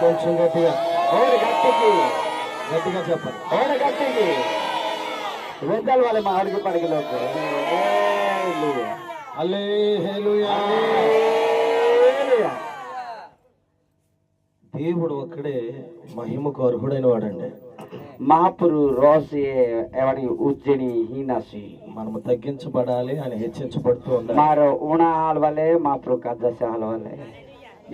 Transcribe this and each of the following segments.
కొంచెం గట్టిగా ఓడి గట్టికి గట్టిగా చెప్పండి. ఓడి గట్టికి వెద్దలు వాళ్ళ మా అడుగు పడిగలోకి హల్లెలూయా. దేవుడు ఒక్కడే మహిమకు అర్హుడైన వాడండి. మహాపురు రోసి ఎవరి ఉజ్జని హీనసి మనము తగ్గించబడాలి అని హెచ్చించబడుతూ ఉండాలి. మారో ఉణాల వల్లే మహాపురు కద్దసాల వల్లే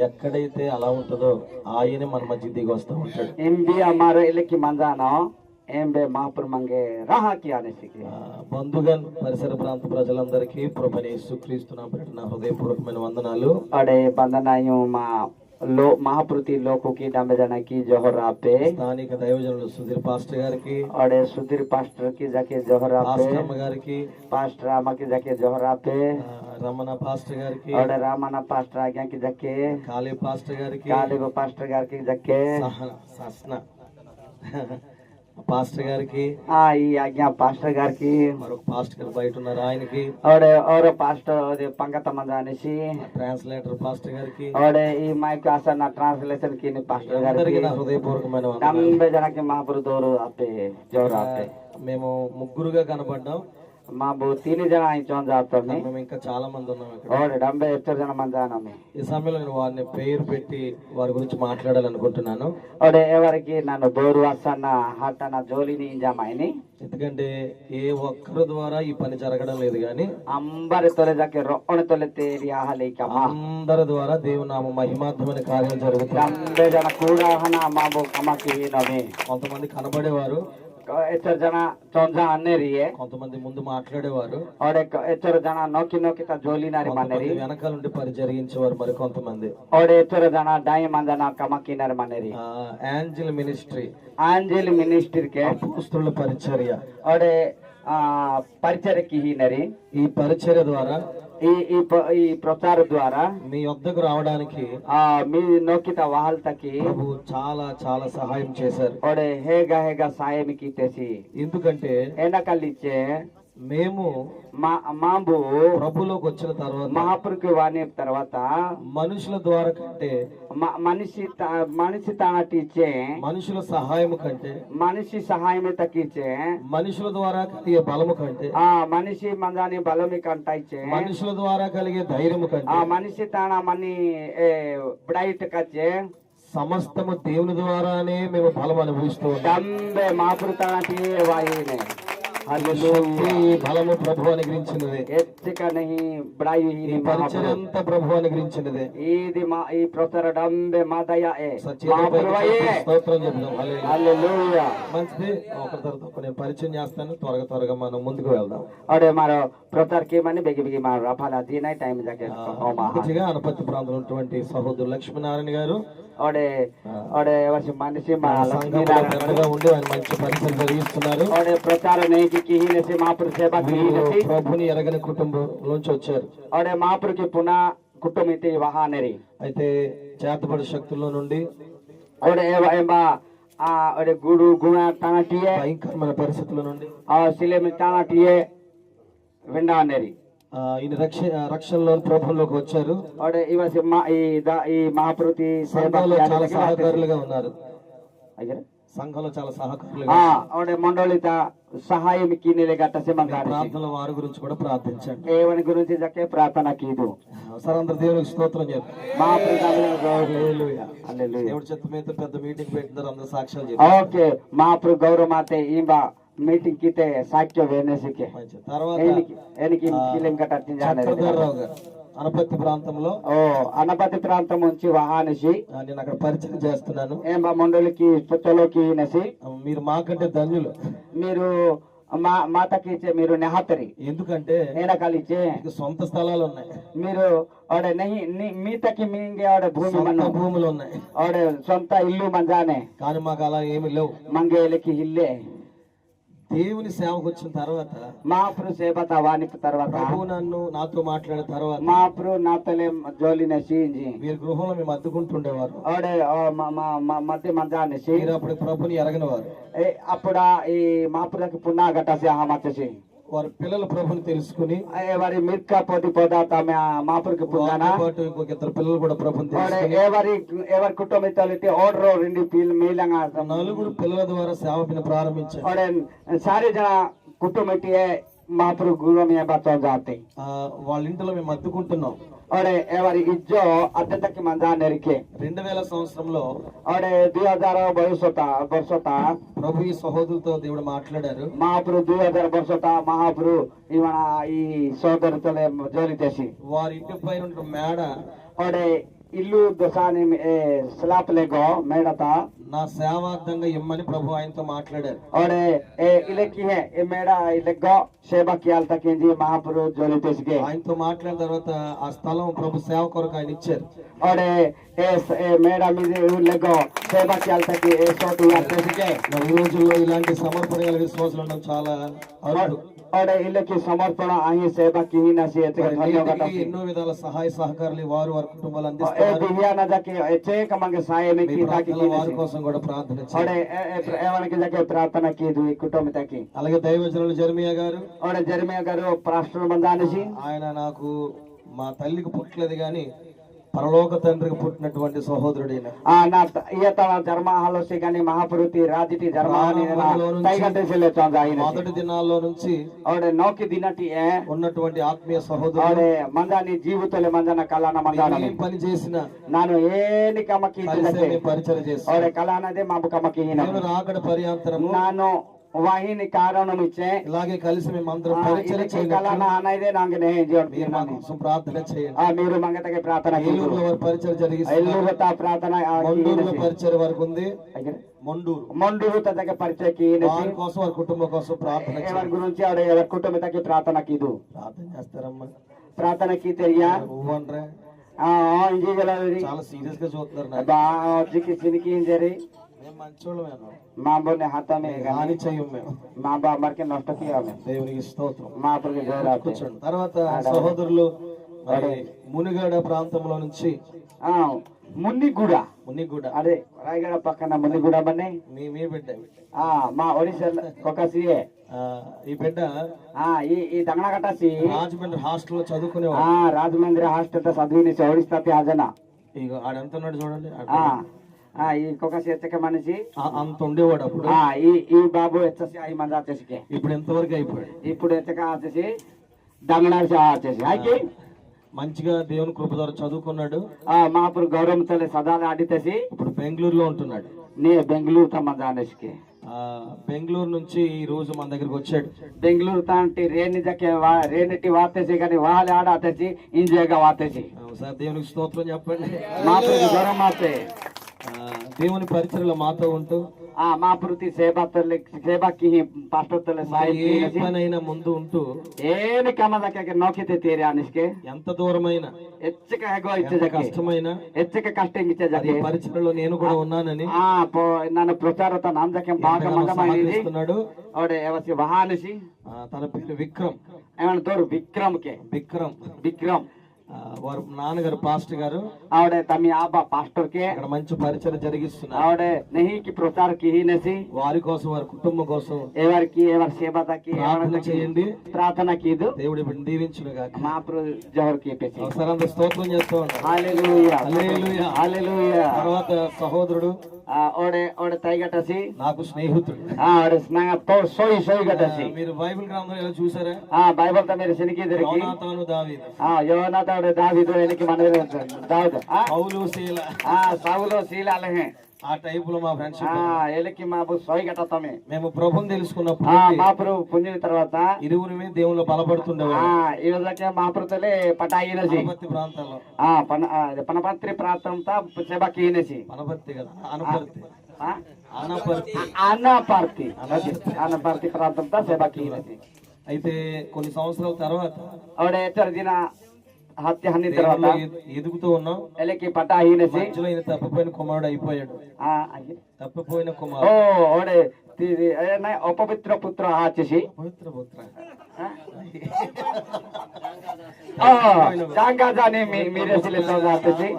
ఎక్కడైతే అలా ఉంటుందో ఆయనే మన మధ్య దిగి వస్తూ ఉంటాడు. ఎంబి అమ్మారో ఇళ్ళకి మందానో ఏంబే మహాపురు మంగే రాహాకి అనేసికి బంధుగన్ పరిసర ప్రాంత ప్రజలందరికీ ప్రభువైన యేసుక్రీస్తు నామమున నా హృదయపూర్వకమైన వందనాలు. అడే బందనాయు మా లో महापुरुति लोगों की डंबे जाना की जोहरा पे స్థానిక దైవజనులు సుధీర్ పాస్టర్ గారికి, और सुधीर पास्टर की जाके जोहरा पे పాస్టర్ గారికి, पास्टर रामा की जाके जोहरा पे రమణ పాస్టర్ గారికి, और रामाना पास्टर आज्ञा की जाके కాళీ పాస్టర్ గారికి, काले पास्टर गार की जाके సస్న పాస్టర్ గారికి, ఈ ఆజ్ఞా పాస్టర్ గారికి మరొక పాస్టర్ గారు బయట ఉన్నారు ఆయనకి, और పాస్టర్ పంగత మంద అనేసి ట్రాన్స్లేటర్ పాస్టర్ గారికి, और ఈ మైక్ ఆసన ట్రాన్స్లేషన్ की పాస్టర్ గారికి నా హృదయపూర్వకమైన వందనాలు. डंबे जाना की महापुरु दौर आते जोहरा पे మేము ముగ్గురుగా కనబడ్డాం. మా బో 3 జన ఆయన చోన్ జాతాం మేము ఇంకా చాలా మంది ఉన్నాం ఇక్కడ. और डंबे 4 జన మంది ఆనమే ఈ సమయంలో నేను వారిని పేరు పెట్టి వారి గురించి మాట్లాడాలనుకుంటున్నాను. और ఎవరికి నన్ను దోరు అసన్న హటన జోలిని ఇంజామైని ఎందుకంటే ఏ ఒక్కరి ద్వారా ఈ పని జరగడం లేదు కానీ అంబరి తొలె జాకే రొణ తొలె తేరి ఆహలే కమా అందరి ద్వారా దేవుని నామ మహిమార్థమైన కార్యాలు జరుగుతాయి. डंबे జన కూడా హన మా బో కమకి నమే కొంతమంది కనబడేవారు, ఎచ్చర జన చోంజా అన్నేరియే కొంతమంది ముందు మాట్లాడేవారు, और ఎచ్చర జన నోకి నోకి త జోలి నారి మనేరి వెనకాల నుండి పని జరిగించేవారు మరి కొంతమంది. और ఎచ్చర జన డై మందన కమకి నారి మనేరి యాంజిల్ మినిస్ట్రీ, ఆంజెల్ మినిస్ట్రీ के అపోస్తలుల పరిచర్య, और పరిచర్య की ही नरी ఈ పరిచర్య ద్వారా ఈ ప్రచార ద్వారా మీ వద్దకు రావడానికి మీ నోకిత వాహల్ తకి ప్రభు చాలా చాలా సహాయం చేశారు. ఒడే హేగా హేగా సాయం కీతేసి ఎందుకంటే ఎనకలిచ్చే మేము మాంబు ప్రభులోకి వచ్చిన తర్వాత మహాపురుకి వాణి తర్వాత మనుషుల ద్వారా కంటే మనిషి తానటిచ్చే మనుషుల సహాయం కంటే మనిషి సహాయమే తక్కిచ్చే మనుషుల ద్వారా కలిగే బలము కంటే మనిషి మందాని బలమి కంటైచ్చే మనుషుల ద్వారా కలిగే ధైర్యము కంటే మనిషి తాన మని బ్రైట్ కచ్చే సమస్తము దేవుని ద్వారానే మేము బలం అనుభవిస్తూ ఉంటాం. డంబే మహాపురు తానటి వాయినే బలము ప్రభు అనుగ్రహించినదే, ఈ పరిచయం అంతా ప్రభు అనుగ్రహించినదే. ఇది మా ఈ ప్రచార డంబే మా దయ స్తోత్రం చెప్దాం. హల్లెలూయా. మంచిది. ఒకరి తర్వాత నేను పరిచయం చేస్తాను, త్వరగా మనం ముందుకు వెళ్దాం. అడే మారో ప్రచార కి మని బెగి బెగి మా రఫాలా దీనై టైం జాకే మంచిగా అనపత్తి ప్రాంతంలో ఉన్నటువంటి సహోదరు లక్ష్మీనారాయణ గారు ఒడే ఒడే వసి మనిషి మా లక్ష్మీనారాయణ ఉండి ఆయన మంచి పరిచయం జరిగిస్తున్నారు. ఒడే ప్రచార నేకి కిహినసి మహాపురు సేవ కిహినసి ప్రభుని ఎరగని కుటుంబంలోంచి వచ్చారు. ఒడే మహాపురుకి పునా కుటుంబితి వహానరి అయితే చేతబడి శక్తుల్లో నుండి ఒడే ఏమా ఒడే గుడు గుణ తానటియే భయంకరమైన పరిస్థితుల నుండి సిలేమి తానటియే విండానరి ఈయన రక్షణలో ప్రభులోకి వచ్చారు. ఈ మహాప్రతి సంఘంలో చాలా సహకారులుగా ఉన్నారు. సంఘంలో చాలా సహకారులుగా మండలిత సహాయం కినిలే గట్టసే ప్రార్థనలో వారి గురించి కూడా ప్రార్థించండి. ఏవని గురించి జకే ప్రార్థన కీదు సరందర దేవునికి స్తోత్రం చెప్పి దేవుడి చిత్తమైతే పెద్ద మీటింగ్ పెట్టినారు, అందరూ సాక్ష్యాలు చెప్పారు. ఓకే మహాప్రభు గౌరవమాతే ఈంబా మీటింగ్ కితే సాక్ష్య వేనేసికే తర్వాత అనపత్తి ప్రాంతంలో అనపతి ప్రాంతం నుంచి వాహనసి నేను అక్కడ పరిచయం చేస్తున్నాను. ఏం మండలికి పుచ్చలోకి నసి మీరు మాకంటే ధన్యులు. మీరు మాతకి మీరు నెహతరి ఎందుకంటే నేనకాలిచ్చే సొంత స్థలాలు ఉన్నాయి. మీరు ఆడే మీతకి మీంగే ఆడే భూములు ఉన్నాయి, ఆడే సొంత ఇల్లు మంజానే. కానీ మాకు అలా ఏమి లేవు. మంగేలకి ఇల్లే దేవుని సేవకు వచ్చిన తర్వాత మహాప్రభు సేవత వానికి తర్వాత ప్రభు నాతో మాట్లాడిన తర్వాత మహాప్రభు నాతలే జోలిన సీంజి మీరు గృహంలో మేము అద్దుకుంటుండేవారు. ఆడే మధ్య మంజానేసి అప్పుడు ప్రభుని ఎరగని వారు. అప్పుడు ఈ మహాప్రభుకి పున్నా గట్టసి మచ్చసి వారి పిల్లల ప్రభుని తెలుసుకుని ఎవరి మిర్కా పోటీ పోదాత మాపుర్ కి పుంగానా వారితో పాటు ఇంకొక ఇద్దరు పిల్లలు కూడా ప్రభుని और తెలుసుకుని ఎవరి కుటుంబితలితే ఓడరో రెండు మీలంగా నలుగురు పిల్లల ద్వారా సేవకుని ప్రారంభించారు. और सारे जना कुटुंबिटिए महापुर गुरु में बच्चों जाते వాళ్ళ ఇంట్లో మేము అద్దుకుంటున్నాం. और ఎవరి ఇజ్జో అద్దెకి మందా నెరికే 2000 సంవత్సరంలో और 2000 वर्षता ప్రభు ఈ సహోదరులతో దేవుడు మాట్లాడారు. महापुर 2000 वर्षता महापुर ఇవన ఈ సోదరుతలే జోలి చేసి వారి ఇంటి పైన ఉన్న మేడ और ఇల్లు దశాని స్లాప్ లేగో మేడతా నా సేవార్థంగా ఇమ్మని ప్రభు ఆయనతో మాట్లాడారు. और ఇలకి హే ఏ మేడ ఇలగో సేవ కియాల్ తకింది మహాపురు జోలి తెసిగే ఆయనతో మాట్లాడిన తర్వాత ఆ స్థలం ప్రభు సేవ కొరకు ఆయన ఇచ్చారు. और మేడ మీద లెగో సేవ కియాల్ తకి ఏ సోటు యాల్ తెసిగే ఈ రోజుల్లో ఇలాంటి సమర్పణ గల విశ్వాసులు ఉండడం చాలా అరుదు. और ఇలకి సమర్పణ ఆహి సేవ కి నసి ఎతక ధన్యవాద నీతికి ఎన్నో విధాల సహాయ సహకారాలు వారు వారి కుటుంబాలు ఏ అందిస్తున్నారు. దివ్యా నదకి ఎచేక మంగ సాయమే మీ కి తాకి ప్రార్థనలో వారి కోసం కూడా ప్రార్థన और చేయండి. ఏవనికి జకే ప్రార్థన కీదు ఈ కుటుంబ తకి అలాగే దైవజనులు జెర్మియా గారు और జెర్మియా గారు ప్రాస్టర్ బందానిసి ఆయన నాకు మా తల్లికి పుట్టలేదు కానీ పరలోక తండ్రికి పుట్టినటువంటి సహోదరుడైన నా ఈతల ధర్మ ఆలోచి కానీ మహాపురుతి రాజిటి ధర్మాని తైగంటేసిలే చందాయిన మొదటి దినాల్లో నుంచి और नौकी दिनटी है ఉన్నటువంటి ఆత్మీయ और సహోదరుడు మందాని జీవితలే మందన కళాన మందాన ఏం పని చేసినా ನಾನು ಏನಿ ಕಮಕಿ కలిసే మేము పరిచయం చేస్తాం. और కళానదే మాపు కమకి దేవుని రాకడ పర్యాంతరము ನಾನು వాహిని కారణం ఇచ్చే ఇలాగే కలిసి మేము అందరం పరిచయం చేయాలి. కళాన అనేది నాకు నేను మీరు మా కోసం ప్రార్థన చేయండి. మీరు మంగతకి ప్రార్థన ఏలూరులో వారి పరిచయం జరిగిస్తున్నారు. ఎల్లూరుత ప్రార్థన మొండూరులో పరిచయం వరకు ఉంది. మొండూరు మండూరు తగ్గ పరిచయకి వారి కోసం వారి కుటుంబం కోసం ప్రార్థన ఎవరి చేయండి. గురించి ఆవిడ ఎవరి కుటుంబతకి ప్రార్థనకి ఇది ప్రార్థన చేస్తారమ్మా. ప్రార్థనకి తెలియా నువ్వు అనరా ఇంజీ చాలా సీరియస్ గా చూస్తున్నారు నాకు. బాకి సినికి ఇంజరీ మేము మంచోళ్ళమేను, माँ बोले हाथा में హాని చెయ్యం మేము. माँ बाप मर के नष्ट किया हमें దేవునికి స్తోత్రం. माँ पर के जोर आते కూర్చోండి. తర్వాత సహోదరులు మరి మునిగడ ప్రాంతంలో నుంచి మున్నిగూడ మునిగూడ అదే రాయగడ పక్కన మున్నిగూడ బన్నే మీ మీ బిడ్డ మా ఒడిశా ఒక సిఏ ఈ బిడ్డ ఈ దంగనగట్టసి రాజమండ్రి హాస్టల్లో చదువుకునేవాడు. రాజమండ్రి హాస్టల్ చదివిని ఒడిశా హాజన ఇక ఆడెంత ఉన్నాడు చూడండి. ఈ ఒక చేతక మనిషి అంత ఉండేవాడు అప్పుడు. ఈ బాబు వచ్చేసి 5 మంది వచ్చేసి ఇప్పుడు ఎంతవరకు అయిపోయాడు. ఇప్పుడు ఎచ్చక వచ్చేసి దంగనార్సి వచ్చేసి అయితే మంచిగా దేవుని కృప ద్వారా చదువుకున్నాడు. మహాపురు గౌరవం తల్లి సదాలు ఆడితేసి ఇప్పుడు బెంగళూరులో ఉంటున్నాడు. నే బెంగళూరు తమ జానేసి బెంగళూరు నుంచి ఈ రోజు మన దగ్గరికి వచ్చాడు. బెంగళూరు తాంటి రేనిటి వాతేసి కానీ వాళ్ళు ఆడేసి ఇంజేగా వాతేసి సార్ దేవునికి స్తోత్రం చెప్పండి. మహాపురు గౌరవం మాతే దేవుని పరిచయలో మాతో ఉంటూ మహాపురుతి సేవకి పాస్టర్ తల్లి ఏ పనైనా ముందు ఉంటూ ఏని కమ దగ్గర నోకితే తీరే అనిస్కే ఎంత దూరమైన ఎచ్చక హెగో ఇచ్చే కష్టమైన ఎచ్చక కష్టం ఇచ్చే ఈ పరిచయలో నేను కూడా ఉన్నానని ನನ್ನ ಪ್ರಚಾರತ ನಾಮದಕ್ಕೆ ಭಾಗ సహకరిస్తున్నాడు. ಅವಡೆ ಯಾವಸಿ ವಹಾನಿಸಿ తన పేరు విక్రమ్. ఏమన్నా తోడు విక్రమ్కే విక్రమ్ వారు నాన్నగారు పాస్టర్ గారు. ఆవిడ తమి ఆబా పాస్టర్ కే అక్కడ మంచి పరిచయం జరిగిస్తున్నారు. ఆవిడ నహి కి ప్రచార కి నసి వారి కోసం వారి కుటుంబం కోసం ఎవరికి ఎవరి సేవతకి ప్రార్థన చేయండి. ప్రార్థన కీదు దేవుడి బిడ్డను దీవించును గాక. మహాప్రభు జోహర్ కి పేసి అవసరంత స్తోత్రం చేస్తూ ఉన్నాం. హల్లెలూయా హల్లెలూయా హల్లెలూయా. తర్వాత సహోదరుడు ఓడే తైగటసి నాకు స్నేహితుడు. ఆవిడ స్నేహ సోయి గటసి మీరు బైబిల్ గ్రంథం ఎలా చూసారా? బైబిల్ తో మీరు సినికి దొరికి యోనాతాను దావీదు యోనాతాడు దావీదు ఎనికి మన దావీదు పౌలు శీల సావులో శీలాలే ఆ టైప్ లో మా ఫ్రెండ్షిప్. ఎలికి మాపు సోయి గట్టమే మేము ప్రభుని తెలుసుకున్నప్పుడు మహాప్రభు పొందిన తర్వాత ఇరువురిమే దేవుళ్ళు బలపడుతుండేవారు. ఈ రోజుకే మహాప్రభుతలే పటాయినసి పనపర్తి ప్రాంతాల్లో పనపత్రి ప్రాంతంతో సేవకి ఈనసి పనపర్తి కదా అనపర్తి అనపర్తి ప్రాంతంతో సేవకి ఈనసి. అయితే కొన్ని సంవత్సరాల తర్వాత ఆవిడ ఎచ్చర దిన హత్య హన్ని తర్వాత ఎదుగుతూ ఉన్నాం. ఎలికి పటాయినసి మధ్యలో ఈయన తప్పిపోయిన కుమారుడు అయిపోయాడు. తప్పిపోయిన ఓ కుమారుడు ఓడే అపవిత్ర పుత్ర ఆచేసి పవిత్ర పుత్ర జాంగా జాని మీరే సిలే ఆచేసి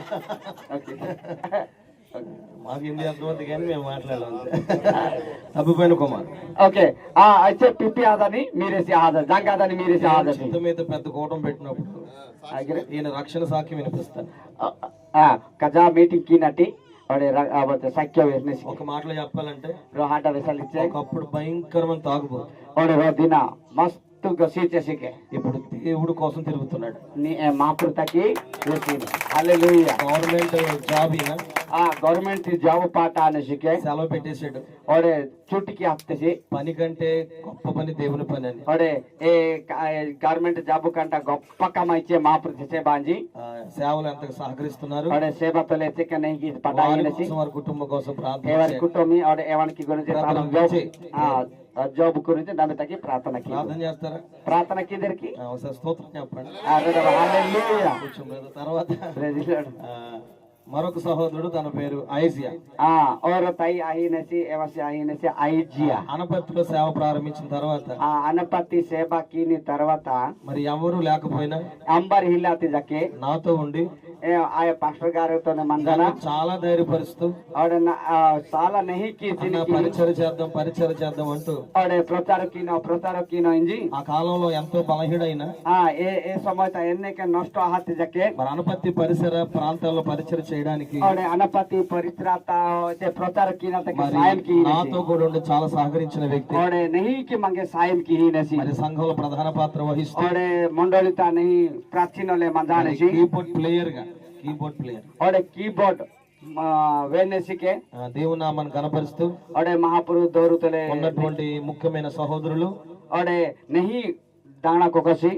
మాకు హిందీ అర్థమవుతుంది కానీ మేము మాట్లాడాలి తప్పిపోయిన కుమార్. ఓకే అయితే పిప్పి ఆదని మీరేసి ఆదా జంగ్ ఆదని మీరేసి ఆదా చింత మీద పెద్ద కూటం పెట్టినప్పుడు ఈయన రక్షణ సాక్ష్యం వినిపిస్తాను. కజా మీటింగ్ కినటి సఖ్య వేసి ఒక మాటలో చెప్పాలంటే రోహాట వెసలు ఇచ్చే ఒకప్పుడు భయంకరమైన తాగుబోతు, దిన మస్తు సీచేసికే ఇప్పుడు దేవుడు కోసం తిరుగుతున్నాడు. మాకృతకి హల్లెలూయా. గవర్నమెంట్ జాబ్ ఈయన గవర్నమెంట్ జాబ్ పాట అనేసికే సెలవు పెట్టేసాడు. ఒడే చుట్టికి హప్తేసి పని కంటే గొప్ప పని దేవుని పని అని. ఒడే ఏ గవర్నమెంట్ జాబ్ కంట గొప్ప కమైచే మాకృతి సేబాంజీ సేవలు ఎంత సహకరిస్తున్నారు. ఒడే సేవ తోలే చిక్క నెహి పటాయినసి వారి కుటుంబం కోసం ప్రార్థన ఎవరి కుటుంబం ఒడే ఎవరికి గురించి జాబ్ గురించి నమ్మితకి ప్రార్థన చేస్తారా? ప్రార్థన కిదరికి ఒకసారి స్తోత్రం చెప్పండి. హల్లెలూయా. తర్వాత మరొక సహోదరుడు తన పేరు ఐజియా. అనపత్తిలో సేవ ప్రారంభించిన తర్వాత అనపత్తి సేవ కిని తర్వాత మరి ఎవరు లేకపోయినా అంబర్ హిల్లాతి జకే నాతో ఉండి ఆయా పాస్టర్ గారితో మందన చాలా ధైర్యపరుస్తూ చాలా నెహి పరిచయం చేద్దాం అంటూ ప్రచార కినో ఇంజి ఆ కాలంలో ఎంతో బలహీనైన ఏ సమయ ఎన్నిక నష్ట ఆహతి జకే మరి అనపత్తి పరిసర ప్రాంతాల్లో పరిచయం చేయడానికి అనపతి పరిత్రాత ప్రచార నాతో కూడా ఉండి చాలా సహకరించిన వ్యక్తి. నెహికి మంగే సాయం కి మరి సంఘంలో ప్రధాన పాత్ర వహిస్తూ మండలిత నెహి ప్రాచీనలే మందానేసి కీబోర్డ్ ప్లేయర్ కీబోర్డ్ వేనేసికే దేవుని నామాన్ని కనపరుస్తూ మహాపురు దౌరుతలే ఉన్నటువంటి ముఖ్యమైన సహోదరులు నెహి దాణా కొకసి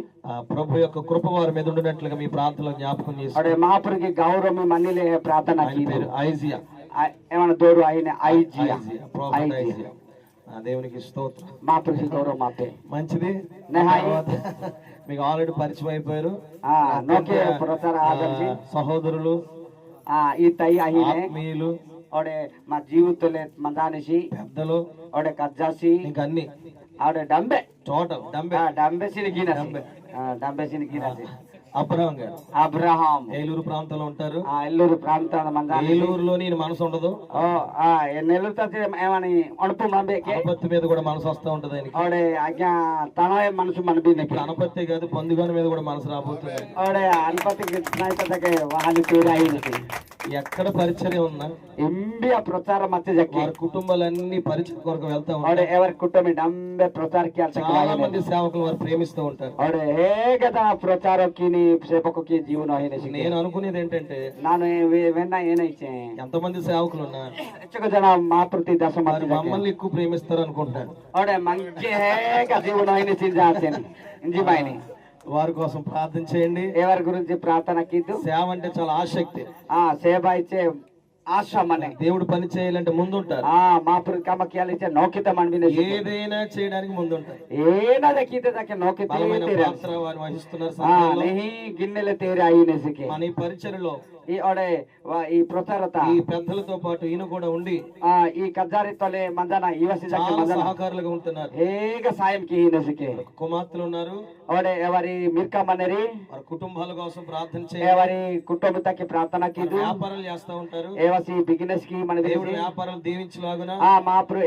ప్రభు యొక్క కృప వారి మీద ఉండినట్లుగా మీ ప్రాంతంలో జ్ఞాపకం చేసి మహాపురికి గౌరవం మన్నిలే ప్రార్థన ఐజియా ఏమన్నా దోరు అయిన ఐజియా దేవునికి స్తోత్రం. మహాపురికి గౌరవం మాపే మంచిది. మీకు ఆల్రెడీ పరిచయం అయిపోయారు సహోదరులు ఈ తై ఆత్మీయులు మా జీవితంలో మందానేసి పెద్దలు కజ్జాసి ఇంకా అన్ని డంబే టోటల్ అబ్రహాం గారు ఏలూరు ప్రాంతంలో ఉంటారు. ఏలూరు ప్రాంతాల ఏలూరులో నేను మనసు ఉండదు. ఏమని అణుపు అనపత్తి మీద కూడా మనసు వస్తూ ఉంటది. తన మనసు మన అనపత్తి కాదు పందుగాని మీద కూడా మనసు రాబోతుంది. అనపత్తి వాళ్ళు పేరు ఎక్కడ పరిచయం ఉన్నా ఎంబియా ప్రచారం వారి కుటుంబాలన్నీ పరిచయం కొరకు వెళ్తా ఉంటారు. ఎవరి కుటుంబం డంబే ప్రచార చాలా మంది సేవకులు వారు ప్రేమిస్తూ ఉంటారు. ಹೇಗದ ಪ್ರಚಾರಕ್ಕೆ ಸೇವಕಕ್ಕೆ ಜೀವನ నేను అనుకునేది ఏంటంటే ನಾನು వెన్న ಏನೈತೆ ఎంతమంది సేవకులు ఉన్నా ಹೆಚ್ಚು ಜನ ಮಾಪೃತಿ ದಶ మమ్మల్ని ఎక్కువ ప్రేమిస్తారు అనుకుంటారు. మంచి ಹೇಗ ಜೀವನ ఇంజిబాయిని వారి కోసం ప్రార్థన చేయండి. ఎవరి గురించి ప్రార్థన కిద్దు సేవ అంటే చాలా ఆసక్తి. సేవ ఇచ్చే ఆశ మన దేవుడు పని చేయాలంటే ముందుంటారు. మా కమక్యాలు ఇచ్చే నౌకిత మన ఏదైనా చేయడానికి ముందుంటారు. ఏనా దక్కితే నౌకిత పాత్ర వారు వహిస్తున్నారు. గిన్నెల తేరే అయినసికి మన ఈ పరిచయలో ఈ ప్రచారత ఈ పెద్దలతో పాటు ఈయన కూడా ఉండి ఈ కజ్జారితోలే మందన ఈవసి సహకారులుగా ఉంటున్నారు. ಹೇಗ సాయం కి ఈనసికి కుమార్తెలు ఉన్నారు. ఎవరి మిర్కా మనేరి వారి కుటుంబాల కోసం ప్రార్థన చేయండి. ఎవరి కుటుంబతకి ప్రార్థన కిదు వ్యాపారాలు చేస్తూ ఉంటారు. ఏవసి బిజినెస్ కి మన దేవుడు వ్యాపారాలు దీవించలాగున మహాపురు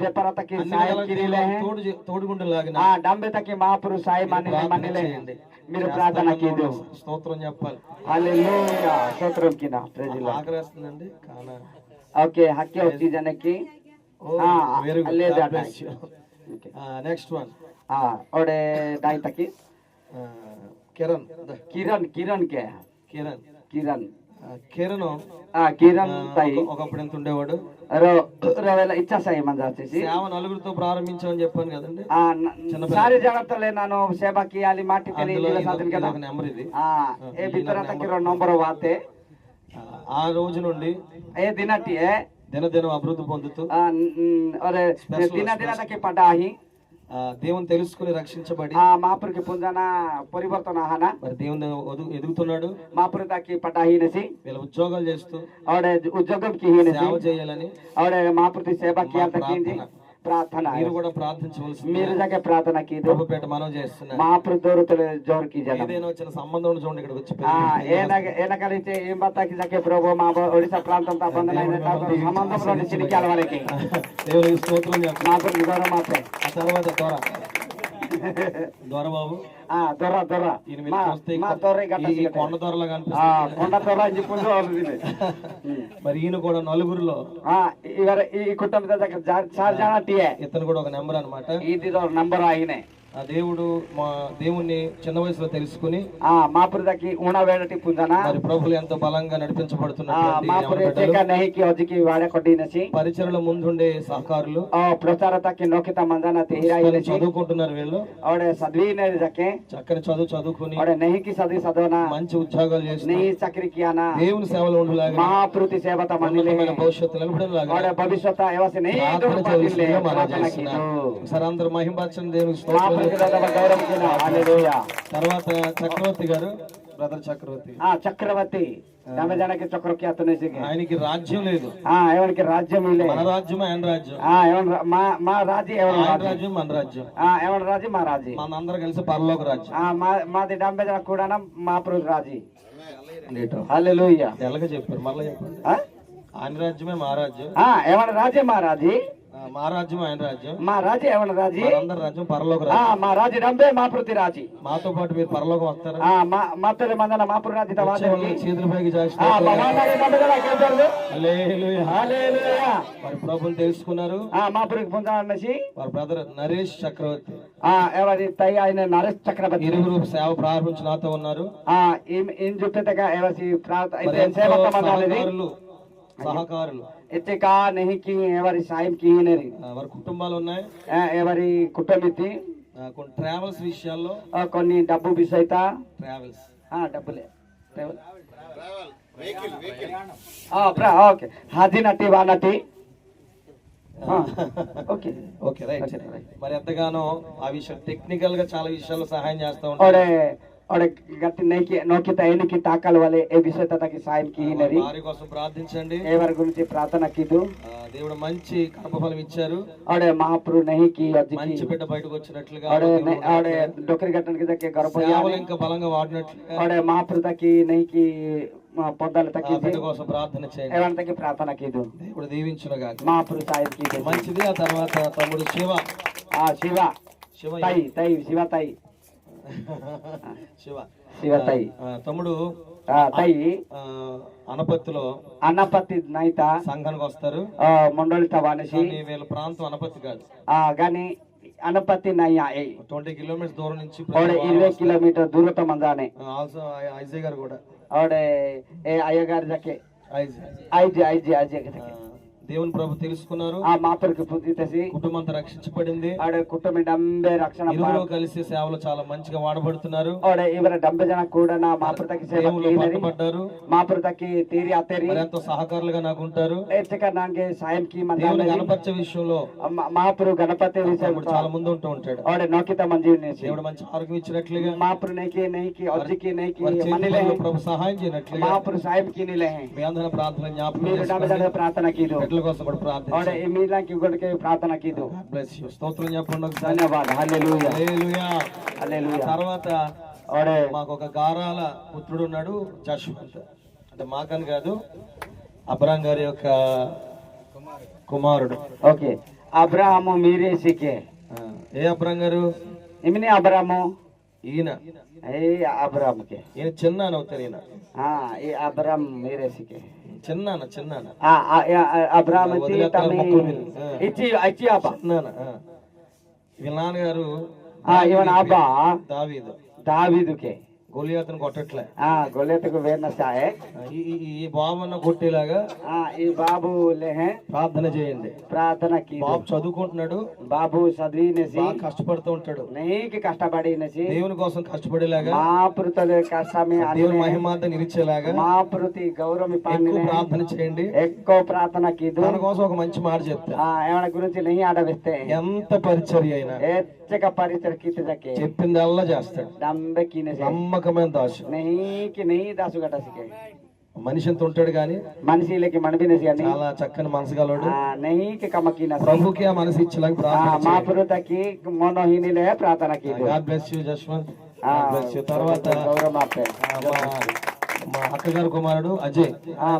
వ్యాపారతకి సాయం కిరిలే తోడుగుండలాగున డంబెతకి మహాపురు సాయం మనలే మీరు ప్రార్థన కిదు స్తోత్రం చెప్పాలి. హల్లెలూయా. స్తోత్రం కిన ప్రైజ్ ఆగ్రహిస్తుందండి కానా. ఓకే హక్కే వచ్చి జనకి నెక్స్ట్ వన్ ఓడే దాయితకి కిరణ్ కిరణ్ కిరణ్ కే కిరణ్ కిరణ్ కిరణ్ కిరణ్ తై ఒకప్పుడు ఎంత ఉండేవాడు. ఇచ్చా సాయి మంది వచ్చేసి సేవ నలుగురితో ప్రారంభించామని చెప్పాను కదండి. సారి జగత్తలే ನಾನು ಸೇವಾ ಕಿಯಾಲಿ ಮಾಡ್ತಿದ್ದೇನೆ నెంబర్ ఇది. ఏ బిత్తరతకి 2 నంబర్ వాతే ఆ రోజు నుండి ఏ దినటి దినదినం అభివృద్ధి పొందుతూ దినదినకి పడాహి దేవుని తెలుసుకుని రక్షించబడి మాపురికి పుంజన పరివర్తన ఆహన మరి దేవుని ఎదుగుతున్నాడు. మాపురికి పటాహీనసి వీళ్ళ ఉద్యోగాలు చేస్తూ ఉద్యోగం కి సేవ చేయాలని మాపురికి సేవ కియాలి प्रार्थना है మీరు కూడా ప్రార్థించవలసింది मेरे जाके प्रार्थना की दो ప్రభుపేట మనం చేస్తున్నా महाप्रभु दौर तो जोर की जाना ఏదైనా వచ్చిన సంబంధం చూడండి ఇక్కడికి వచ్చి हाँ ఏన కలిసి ఏం బతా కి जाके प्रभु మా ఒడిశా ప్రాంతం తా బంధనైన సంబంధంలో చినికాల వాళ్ళకి దేవునికి స్తోత్రం చెప్పండి మాకు గౌరవం మాత్రమే ఆ తర్వాత దొర బాబు దొర దొర ఈయన మీరు చూస్తే మా దొర గట్ట ఈ కొండ దొరలాగా ఆ కొండ దొర అని చెప్పు మరి ఈయన కూడా నలుగురిలో ఇవర ఈ కుటుంబ దగ్గర 4 జన టీఏ ఇతను కూడా ఒక నెంబర్ అన్నమాట ఇది నంబర్ ఆయనే ఆ దేవుడు మా దేవుణ్ణి చిన్న వయసులో తెలుసుకుని మాపురదకి ఊనా వేడటి పుంజన మరి ప్రభులు ఎంతో బలంగా నడిపించబడుతున్నటువంటి వాడే కొట్టినసి పరిచయలో ముందుండే సహకారులు ప్రచారతకి నోకిత మందన తీరాయి చదువుకుంటున్నారు వీళ్ళు ఆవిడ చదివినది జకే చక్కని చదువుకుని ఆవిడ నెహికి చదవనా మంచి ఉద్యోగాలు చేసి నెహి చక్రి కియానా దేవుని సేవలో ఉండలాగా మహాప్రతి సేవత మందిలే భవిష్యత్తు నిలబడేలాగా ఆవిడ భవిష్యత్తు ఎవసి నెహి సరే అందరూ మహింపరచండి దేవునికి స్తోత్రం. తర్వాత చక్రవర్తి గారు బ్రదర్ చక్రవర్తి చక్రవర్తి జనకి చక్రవర్తి ఆయనకి రాజ్యం లేదు ఎవరికి రాజ్యం మన రాజ్యం ఆయన రాజ్యం మా రాజు ఆయన రాజ్యం మన రాజ్యం ఎవరి రాజు మా రాజు మన అందరం కలిసి పరలోక రాజ్యం మాది 70 జన కూడా మా ప్రభు రాజు హల్లెలూయా ఎలాగ చెప్పారు మళ్ళీ చెప్పండి ఆయన రాజ్యమే మా రాజ్యం ఎవరి రాజే మా రాజు మా రాజ్యం ఆయన రాజ్యం మా రాజు ఎవరి రాజు అందరి రాజ్యం పరలోక రాజ్యం మా రాజు డంబే మా ప్రతి రాజు మాతో పాటు మీరు పరలోకం వస్తారా మత్తలు మందన మా ప్రభు రాజు చేతుల పైకి మరి ప్రభుని తెలుసుకున్నారు మా ప్రభు పొందాలనేసి వారి బ్రదర్ నరేష్ చక్రవర్తి ఎవరి తై ఆయన నరేష్ చక్రవర్తి ఇరువురు సేవ ప్రారంభించి నాతో ఉన్నారు ఏం చూపేతగా ఎవరి సహకారులు ఎత్తికా నెహికి ఎవరి సాయం కి వారి కుటుంబాలు ఉన్నాయి ఎవరి కుటుంబితి కొన్ని ట్రావెల్స్ విషయాల్లో కొన్ని డబ్బు విషయత ట్రావెల్స్ డబ్బులే ఓకే హాజీ నటి వా నటి ఓకే ఓకే రైట్ మరి ఎంతగానో ఆ విషయం టెక్నికల్ గా చాలా విషయాల్లో సహాయం చేస్తా ఉంటారు और गति नहीं कि नौकी तैनी की ताकल वाले ए विषय तथा की साइन की नरी వారి కోసం ప్రార్థించండి ఎవరి గురించి ప్రార్థన कीदु దేవుడు మంచి కర్మఫలం ఇచ్చారు और महाप्रभु नहीं की మంచి బిడ్డ బయటకు వచ్చినట్లుగా और डोकरी गठन की तक गर्भ సేవలు ఇంకా బలంగా వాడినట్లుగా और महाप्रभु तक नहीं की పొందాల తకి బిడ్డ కోసం ప్రార్థన చేయండి ఎవరి తకి ప్రార్థన कीदु దేవుడు దీవించునుగా महाप्रभు సాయం की మంచిది ఆ తర్వాత తమ్ముడు శివ శివ తై శివ తై శివ తై తమ్ముడు తై అనపత్తి నైత సంఘానికి వస్తారు మండలిత వానసి వీళ్ళ ప్రాంతం అనపత్తి కాదు గాని అనపత్తి నయ్యా 20 కిలోమీటర్స్ దూరం నుంచి 20 కిలోమీటర్ దూరత మందానే ఆల్సో ఐజే గారు కూడా ఆవిడే అయ్యగారి జకే ఐజే దేవుని ప్రభు తెలుసుకున్నారు మాపరికి పూజితసి కుటుంబం అంతా రక్షించబడింది ఆడ కుటుంబం డంబే రక్షణ ఇరువురు కలిసి సేవలు చాలా మంచిగా వాడబడుతున్నారు ఆడ ఇవర డంబే జన కూడా నా మాపృతకి సేవలో పట్టుబడ్డారు మాపృతకి తీరి అతేరి ఎంతో సహకారులుగా నాకు ఉంటారు ఏచక నాంగే సాయం కి దేవుని గణపతి విషయంలో మాపురు గణపతి విషయం చాలా ముందు ఉంటూ ఉంటాడు ఆడ నోకిత మంజీని దేవుడు మంచి ఆరోగ్యం ఇచ్చినట్లుగా మాపురు నెకి అజ్జికి నెకి మనలే ప్రభు సహాయం చేయనట్లుగా మాపురు సాయం కి నిలే మీ అందరి ప్రార్థన జ్ఞాపకం మీరు డంబే జన ప్రార్థన कीदो కోసం కూడా ప్రార్థించండి और మీలా కి గుడికి ప్రార్థన कीदो బ్లెస్ యు స్తోత్రం చెప్పండి ధన్యవాదాలు హల్లెలూయా హల్లెలూయా హల్లెలూయా తర్వాత और మాకు ఒక గారాల పుత్రుడు ఉన్నాడు జషువంత్ అంటే మాకని కాదు అబ్రాం గారి యొక్క కుమారుడు ఓకే అబ్రాహాము మీరేసికే ఏ అబ్రాం గారు ఇమిని అబ్రాహాము ఈయన అబ్రాహాముకే ఈయన చిన్నాన్న అవుతారు ఈయన ఈ అబ్రాహాం మీరేసికే చిన్నాన్న అబ్రాహాం ఇచ్చి వీళ్ళ నాన్నగారు ఇవన్ అబ్బా దావీదుకే గొలియాతను కొట్టట్లే గొలియాతకు వేన సాయే ఈ బాబున్న కొట్టేలాగా ఈ బాబు లేహే ప్రార్థన చేయండి ప్రార్థన బాబు చదువుకుంటున్నాడు బాబు చదివినేసి కష్టపడుతూ ఉంటాడు నీకు కష్టపడినేసి దేవుని కోసం కష్టపడేలాగా మాపృతుల కష్టమే దేవుని మహిమాంత నిలిచేలాగా మాపృతి గౌరవం ప్రార్థన చేయండి ఎక్కువ ప్రార్థన कीदु తన కోసం ఒక మంచి మాట చెప్తా ఏమన గురించి నెయ్యి ఆడవేస్తే ఎంత పరిచర్య అయినా ఎచ్చక పరిచర్య కీర్తి చెప్పిందల్లా చేస్తాడు డంబె కినే నమ్మకమైన దాసు नहीं कि नहीं दासु गटा सके మనిషి ఎంత ఉంటాడు కానీ మనిషి లేకి మనబినసి అని చాలా చక్కని మనసు గలవాడు. नहीं के कमकी ना ప్రభుకి ఆ మనసు ఇచ్చేలాగా ప్రార్థన చేయండి. महापुरुष की मनोहीनी ले प्रार्थना की God bless you Jaswanth. God bless you. తర్వాత गौरव आपे మా అక్కగారు కుమారుడు అజయ్.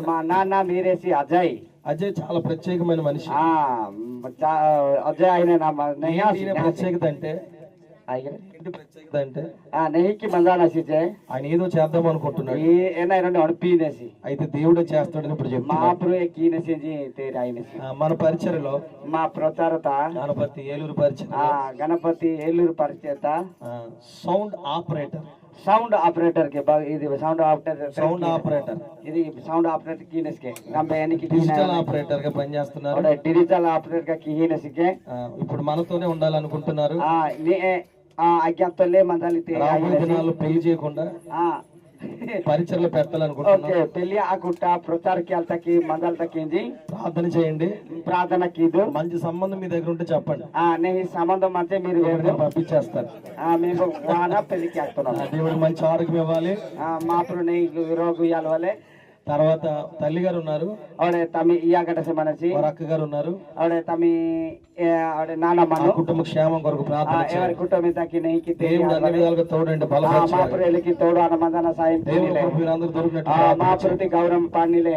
మా నాన్న మీరేసి అజయ్. అజయ్ చాలా ప్రత్యేకమైన మనిషి. అజయ్ ఆయన ఈయన ప్రత్యేకత అంటే ఏంటి ప్రత్యేకత అంటే నెయ్యికి మందాన సిజే ఆయన ఏదో చేద్దాం అనుకుంటున్నాడు. ఏనాడు పీనేసి అయితే దేవుడే చేస్తాడని ఇప్పుడు చెప్తున్నాడు. महापुरुष की नसी जी तेरे आईने మన పరిచర్లో మా ప్రచారత గణపతి ఏలూరు పరిచయం గణపతి ఏలూరు పరిచయత సౌండ్ ఆపరేటర్. సౌండ్ ఆపరేటర్ కి ఇది సౌండ్ ఆపరేటర్ ఇది సౌండ్ ఆపరేటర్ कीनेस के గంబేనికి డిజిటల్ ఆపరేటర్ గా పనిచేస్తున్నారు. డిజిటల్ ఆపరేటర్ గా कीनेस के ఇప్పుడు మనతోనే ఉండాలనుకుంటున్నారు. అజ్ఞాతలే మందాలితే రాబోయే దినాల్లో పెళ్లి చేయకుండా పరిచర్లు పెట్టాలనుకుంటున్నారు. ఓకే పెళ్లి ఆకుట ప్రచారకి వెళ్తాకి మందాల తక్కింది ప్రార్థన చేయండి. ప్రార్థన కీదు మంచి సంబంధం మీ దగ్గర ఉంటే చెప్పండి. నేను సంబంధం అంటే మీరు పంపించేస్తారు. మేము పెళ్లికి వెళ్తున్నాం. దేవుడు మంచి ఆరోగ్యం ఇవ్వాలి. మాపురు రోగు ఇవ్వాలి వాళ్ళే. తర్వాత తల్లి గారు ఉన్నారు. ఆవిడ తమి ఇయాగట మనసి వారి అక్క గారు ఉన్నారు. ఆవిడ తమి ఆవిడ నాన్నమ్మ కుటుంబ క్షేమం కొరకు ప్రార్థన ఎవరి కుటుంబకి నెయ్యికి దేవుడు అన్ని విధాలుగా తోడండి, బలపరచాలి. మాపురులకి తోడు అన్నమందన సాయం దేవుడు మీరందరూ దొరికినట్టు మాపురుతి గౌరవం పాణిలే